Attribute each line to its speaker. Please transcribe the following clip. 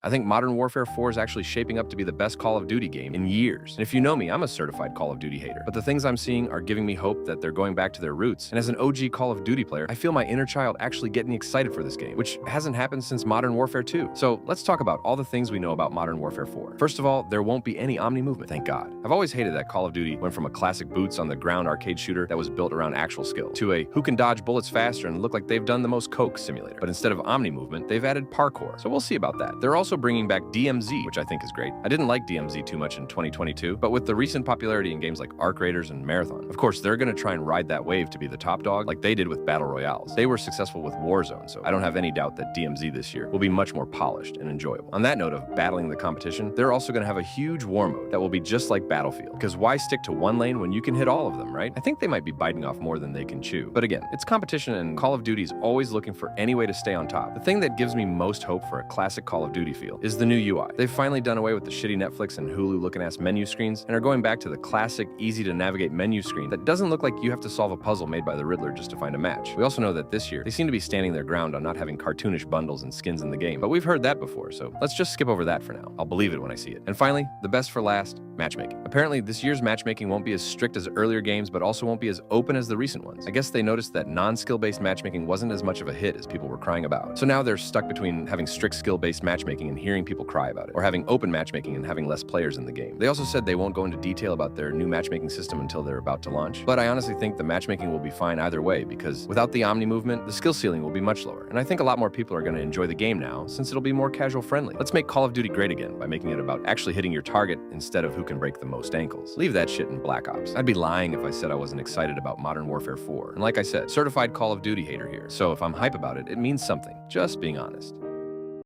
Speaker 1: I think Modern Warfare 4 is actually shaping up to be the best Call of Duty game in years. And if you know me, I'm a certified Call of Duty hater. But the things I'm seeing are giving me hope that they're going back to their roots. And as an OG Call of Duty player, I feel my inner child actually getting excited for this game, which hasn't happened since Modern Warfare 2. So let's talk about all the things we know about Modern Warfare 4. First of all, there won't be any Omni movement, thank God. I've always hated that Call of Duty went from a classic boots on the ground arcade shooter that was built around actual skill to a who can dodge bullets faster and look like they've done the most coke simulator. But instead of Omni movement, they've added parkour. So we'll see about that. They're also bringing back DMZ, which I think is great. I didn't like DMZ too much in 2022, but with the recent popularity in games like Arc Raiders and Marathon, of course, they're going to try and ride that wave to be the top dog like they did with Battle Royales. They were successful with Warzone, so I don't have any doubt that DMZ this year will be much more polished and enjoyable. On that note of battling the competition, they're also going to have a huge war mode that will be just like Battlefield, because why stick to one lane when you can hit all of them, right? I think they might be biting off more than they can chew. But again, it's competition and Call of Duty is always looking for any way to stay on top. The thing that gives me most hope for a classic Call of Duty feel is the new UI. They've finally done away with the shitty Netflix and Hulu looking ass menu screens and are going back to the classic, easy to navigate menu screen that doesn't look like you have to solve a puzzle made by the Riddler just to find a match. We also know that this year, they seem to be standing their ground on not having cartoonish bundles and skins in the game, but we've heard that before, so let's just skip over that for now. I'll believe it when I see it. And finally, the best for last, matchmaking. Apparently, this year's matchmaking won't be as strict as earlier games, but also won't be as open as the recent ones. I guess they noticed that non-skill-based matchmaking wasn't as much of a hit as people were crying about. So now they're stuck between having strict skill-based matchmaking and hearing people cry about it, or having open matchmaking and having less players in the game. They also said they won't go into detail about their new matchmaking system until they're about to launch, but I honestly think the matchmaking will be fine either way, because without the Omni movement, the skill ceiling will be much lower. And I think a lot more people are going to enjoy the game now, since it'll be more casual friendly. Let's make Call of Duty great again by making it about actually hitting your target instead of who can break the most ankles. Leave that shit in Black Ops. I'd be lying if I said I wasn't excited about Modern Warfare 4. And like I said, certified Call of Duty hater here. So if I'm hype about it, it means something. Just being honest.